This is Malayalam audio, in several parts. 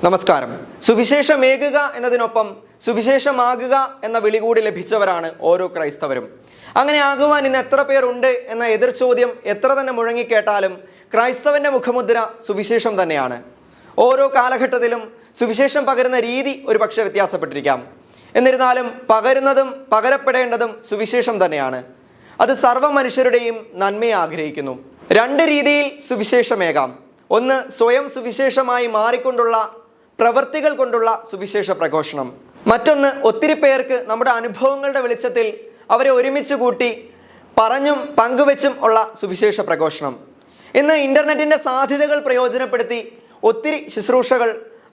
നമസ്കാരം. സുവിശേഷമേകുക എന്നതിനൊപ്പം സുവിശേഷമാകുക എന്ന വിളി കൂടി ലഭിച്ചവരാണ് ഓരോ ക്രൈസ്തവരും. അങ്ങനെ ആകുവാൻ ഇന്ന് എത്ര പേരുണ്ട് എന്ന എതിർ ചോദ്യം എത്ര തന്നെ മുഴങ്ങിക്കേട്ടാലും ക്രൈസ്തവന്റെ മുഖമുദ്ര സുവിശേഷം തന്നെയാണ്. ഓരോ കാലഘട്ടത്തിലും സുവിശേഷം പകരുന്ന രീതി ഒരു പക്ഷേ വ്യത്യാസപ്പെട്ടിരിക്കാം. എന്നിരുന്നാലും പകരുന്നതും പകരപ്പെടേണ്ടതും സുവിശേഷം തന്നെയാണ്. അത് സർവ്വ മനുഷ്യരുടെയും നന്മയെ ആഗ്രഹിക്കുന്നു. രണ്ട് രീതിയിൽ സുവിശേഷമേകാം. ഒന്ന്, സ്വയം സുവിശേഷമായി മാറിക്കൊണ്ടുള്ള പ്രവൃത്തികൾ കൊണ്ടുള്ള സുവിശേഷ പ്രഘോഷണം. മറ്റൊന്ന്, ഒത്തിരി പേർക്ക് നമ്മുടെ അനുഭവങ്ങളുടെ വെളിച്ചത്തിൽ അവരെ ഒരുമിച്ച് കൂട്ടി പറഞ്ഞും പങ്കുവെച്ചും ഉള്ള സുവിശേഷ പ്രഘോഷണം. ഇന്ന് ഇൻ്റർനെറ്റിൻ്റെ സാധ്യതകൾ പ്രയോജനപ്പെടുത്തി ഒത്തിരി ശുശ്രൂഷകൾ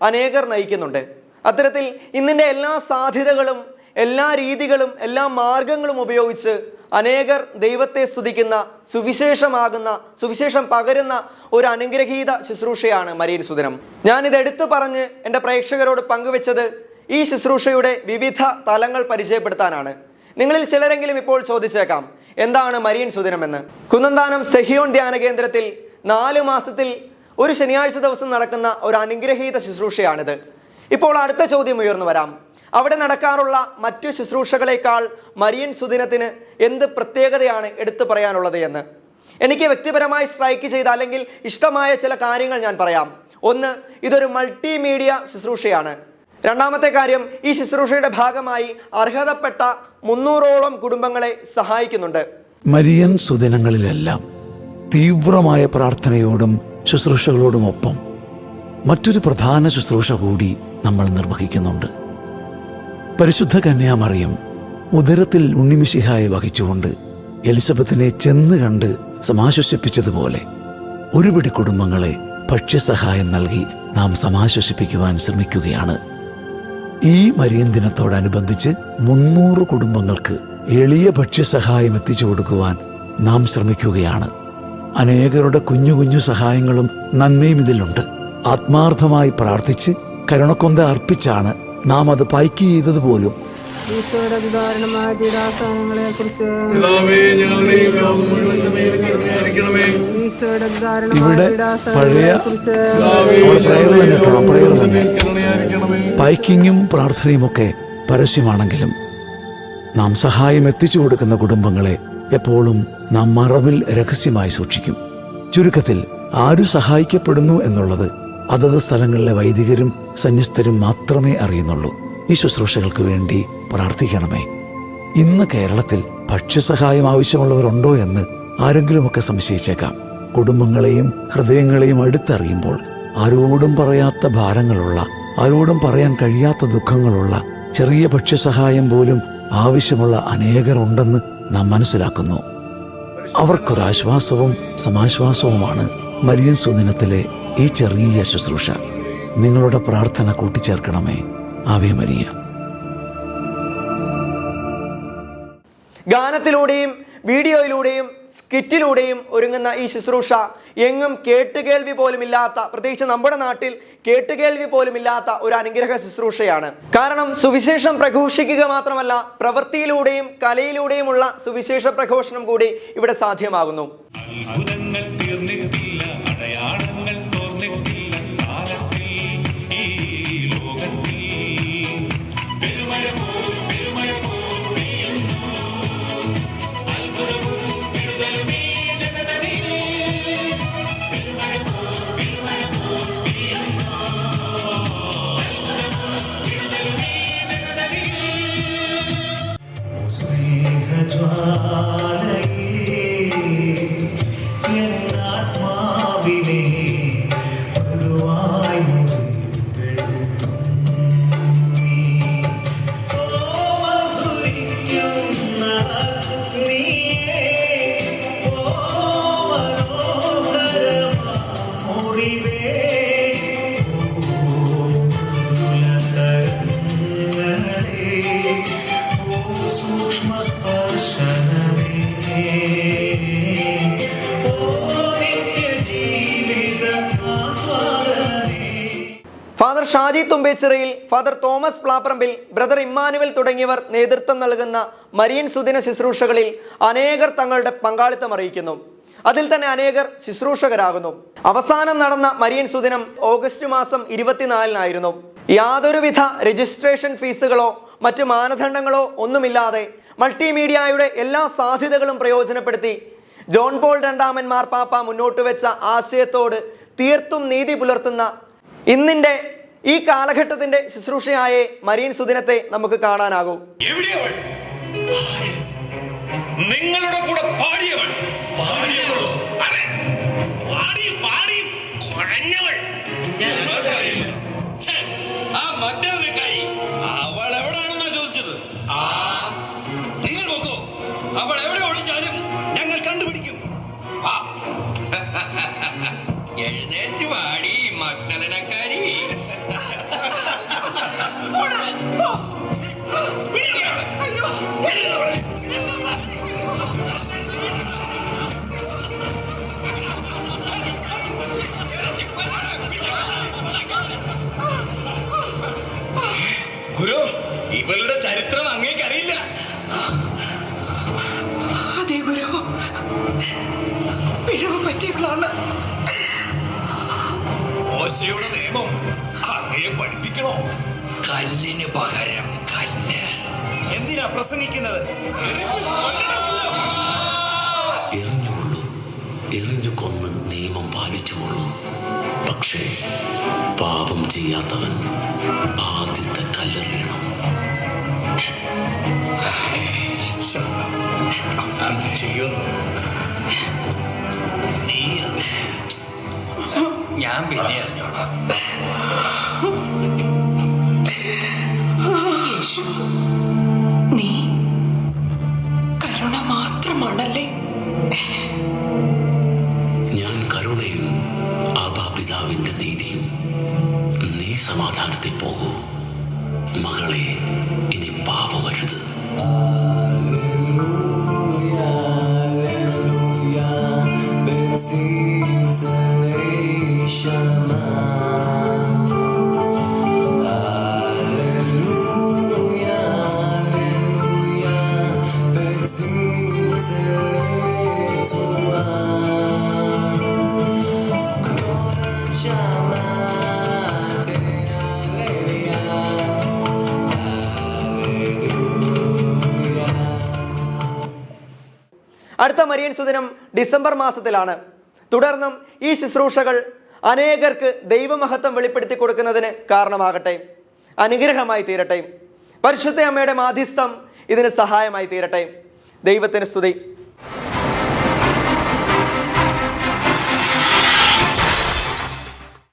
അനേകർ നയിക്കുന്നുണ്ട്. അത്തരത്തിൽ ഇന്നിൻ്റെ എല്ലാ സാധ്യതകളും എല്ലാ രീതികളും എല്ലാ മാർഗങ്ങളും ഉപയോഗിച്ച് അനേകർ ദൈവത്തെ സ്തുതിക്കുന്ന സുവിശേഷമാകുന്ന സുവിശേഷം പകരുന്ന ഒരു അനുഗ്രഹീത ശുശ്രൂഷയാണ് മരിയൻ സുദിനം. ഞാനിത് എടുത്തു പറഞ്ഞ് എൻ്റെ പ്രേക്ഷകരോട് പങ്കുവെച്ചത് ഈ ശുശ്രൂഷയുടെ വിവിധ തലങ്ങൾ പരിചയപ്പെടുത്താനാണ്. നിങ്ങളിൽ ചിലരെങ്കിലും ഇപ്പോൾ ചോദിച്ചേക്കാം, എന്താണ് മരിയൻ സുദിനമെന്ന്? കുന്നന്താനം സെഹിയോൻ ധ്യാന കേന്ദ്രത്തിൽ 4 മാസത്തിൽ ഒരു ശനിയാഴ്ച ദിവസം നടക്കുന്ന ഒരു അനുഗ്രഹീത ശുശ്രൂഷയാണിത്. ഇപ്പോൾ അടുത്ത ചോദ്യം ഉയർന്നു വരാം, അവിടെ നടക്കാറുള്ള മറ്റു ശുശ്രൂഷകളേക്കാൾ മരിയൻ സുദിനത്തിന് എന്ത് പ്രത്യേകതയാണ് എടുത്തു പറയാനുള്ളത് എന്ന് എനിക്ക് വ്യക്തിപരമായി സ്ട്രൈക്ക് ചെയ്ത അല്ലെങ്കിൽ ഇഷ്ടമായ ചില കാര്യങ്ങൾ ഞാൻ പറയാം. ഒന്ന്, ഇതൊരു മൾട്ടിമീഡിയ ശുശ്രൂഷയാണ്. രണ്ടാമത്തെ കാര്യം, ഈ ശുശ്രൂഷയുടെ ഭാഗമായി അർഹതപ്പെട്ട 300ഓളം കുടുംബങ്ങളെ സഹായിക്കുന്നുണ്ട്. മരിയൻ സുദിനങ്ങളിലെല്ലാം തീവ്രമായ പ്രാർത്ഥനയോടും ശുശ്രൂഷകളോടുമൊപ്പം മറ്റൊരു പ്രധാന ശുശ്രൂഷ കൂടി നമ്മൾ നിർവഹിക്കുന്നുണ്ട്. പരിശുദ്ധ കന്യാമറിയം ഉദരത്തിൽ ഉണ്ണിമിശിഹായെ വഹിച്ചുകൊണ്ട് എലിസബത്തിനെ ചെന്ന് കണ്ട് സമാശ്വസിപ്പിച്ചതുപോലെ ഒരുപിടി കുടുംബങ്ങളെ ഭക്ഷ്യസഹായം നൽകി നാം സമാശ്വസിപ്പിക്കുവാൻ ശ്രമിക്കുകയാണ്. ഈ മരിയൻ ദിനത്തോടനുബന്ധിച്ച് 300 കുടുംബങ്ങൾക്ക് എളിയ ഭക്ഷ്യസഹായം എത്തിച്ചു കൊടുക്കുവാൻ നാം ശ്രമിക്കുകയാണ്. അനേകരുടെ കുഞ്ഞു കുഞ്ഞു സഹായങ്ങളും നന്മയും ഇതിലുണ്ട്. ആത്മാർത്ഥമായി പ്രാർത്ഥിച്ച് കരുണക്കൊന്ത അർപ്പിച്ചാണ് നാം അത് പൈക്ക് ചെയ്തത് പോലും. ഇവിടെ പ്രയർ തന്നെ പൈക്കിങ്ങും പ്രാർത്ഥനയും ഒക്കെ പരസ്യമാണെങ്കിലും നാം സഹായം എത്തിച്ചു കൊടുക്കുന്ന കുടുംബങ്ങളെ എപ്പോഴും നാം മറവിൽ രഹസ്യമായി സൂക്ഷിക്കും. ചുരുക്കത്തിൽ ആര് സഹായിക്കപ്പെടുന്നു എന്നുള്ളത് അതത് സ്ഥലങ്ങളിലെ വൈദികരും സന്യസ്തരും മാത്രമേ അറിയുന്നുള്ളൂ. ഈ ശുശ്രൂഷകൾക്ക് വേണ്ടി പ്രാർത്ഥിക്കണമേ. ഇന്ന് കേരളത്തിൽ ഭക്ഷ്യസഹായം ആവശ്യമുള്ളവരുണ്ടോ എന്ന് ആരെങ്കിലുമൊക്കെ സംശയിച്ചേക്കാം. കുടുംബങ്ങളെയും ഹൃദയങ്ങളെയും അടുത്തറിയുമ്പോൾ ആരോടും പറയാത്ത ഭാരങ്ങളുള്ള, ആരോടും പറയാൻ കഴിയാത്ത ദുഃഖങ്ങളുള്ള, ചെറിയ ഭക്ഷ്യസഹായം പോലും ആവശ്യമുള്ള അനേകരുണ്ടെന്ന് നാം മനസ്സിലാക്കുന്നു. അവർക്കൊരാശ്വാസവും സമാശ്വാസവുമാണ് മരിയൻ സുദിനത്തിലെ ഈ ചെറിയ ശുശ്രൂഷ. നിങ്ങളുടെ പ്രാർത്ഥന കൂട്ടിച്ചേർക്കണമേ. Ave Maria. ഗാനത്തിലൂടെയും വീഡിയോയിലൂടെയും സ്കിറ്റിലൂടെയും ഒരുങ്ങുന്ന ഈ ശുശ്രൂഷ എങ്ങും കേട്ടുകേൾവി പോലുമില്ലാത്ത, പ്രത്യേകിച്ച് നമ്മുടെ നാട്ടിൽ കേട്ടുകേൾവി പോലുമില്ലാത്ത ഒരു അനുഗ്രഹ ശുശ്രൂഷയാണ്. കാരണം സുവിശേഷം പ്രഘോഷിക്കുക മാത്രമല്ല, പ്രവൃത്തിയിലൂടെയും കലയിലൂടെയുമുള്ള സുവിശേഷ പ്രഘോഷണം കൂടി ഇവിടെ സാധ്യമാകുന്നു. Father Shaji Thumbechirayil, father Thomas Plaparambil, brother Emmanuel തുടങ്ങിയവർ നേതൃത്വം നൽകുന്ന മരിയൻ സുദിന ശുശ്രൂഷകളിൽ അനേകർ തങ്ങളുടെ പങ്കാളിത്തം അറിയിക്കുന്നു. അതിൽ തന്നെ അനേകർ ശുശ്രൂഷകരാകുന്നു. അവസാനം നടന്ന മരിയൻ സുദിനം ഓഗസ്റ്റ് മാസം 24-നായിരുന്നു. യാതൊരുവിധ രജിസ്ട്രേഷൻ ഫീസുകളോ മറ്റ് മാനദണ്ഡങ്ങളോ ഒന്നുമില്ലാതെ മൾട്ടിമീഡിയയുടെ എല്ലാ സാധ്യതകളും പ്രയോജനപ്പെടുത്തി ജോൺ പോൾ രണ്ടാമൻ മാർപ്പാപ്പ മുന്നോട്ട് വെച്ച ആശയത്തോട് തീർത്തും നീതി പുലർത്തുന്ന ഇന്നിന്റെ ഈ കാലഘട്ടത്തിന്റെ ശുശ്രൂഷയായ മരിയൻ സുദിനത്തെ നമുക്ക് കാണാനാകൂ. നിങ്ങളുടെ കൂടെ പാടിയവൾ അവൾ എവിടെയാണെന്നാ ചോദിച്ചത്. നിങ്ങൾ നോക്കൂ, അവൾ എവിടെ ഒളിച്ചാലും ഞങ്ങൾ കണ്ടുപിടിക്കും. എഴുന്നേറ്റ് വാടി മഗ്ദലനക്കാരി. ഗുരു, ഇവളുടെ ചരിത്രം അങ്ങേക്കറിയില്ല. അതെ ഗുരു, പിഴവ് പറ്റിയവളാണ്. മോശയുടെ നിയമം അങ്ങയെ പഠിപ്പിക്കണോ? കല്ലിന് പകരം കല്ല്. എന്തിനാ പ്രസംഗിക്കുന്നത്? എറിഞ്ഞുകൊള്ളൂ, എറിഞ്ഞു കൊന്ന് നിയമം പാലിച്ചുകൊള്ളൂ. പക്ഷേ പാപം ചെയ്യാത്തവൻ ആദ്യത്തെ കല്ലെറിയണം. ഞാൻ പിന്നെ അറിഞ്ഞോളാം. യേശു, നീ കരുണ മാത്രമാണല്ലേ? ഞാൻ കരുണയും ആബാപിതാവിന്റെ നീതിയും. നീ സമാധാനത്തിൽ പോകൂ. മകളെ, ഇനി പാപമരുത്. അടുത്ത മരിയൻ സുദിനം ഡിസംബർ മാസത്തിലാണ്. തുടർന്നും ഈ ശുശ്രൂഷകൾ അനേകർക്ക് ദൈവമഹത്വം വെളിപ്പെടുത്തി കൊടുക്കുന്നതിന് കാരണമാകട്ടെ, അനുഗ്രഹമായി തീരട്ടെ. പരിശുദ്ധ അമ്മയുടെ മാധ്യസ്ഥം ഇതിന് സഹായമായി തീരട്ടെ. ദൈവത്തിന് സ്തുതി.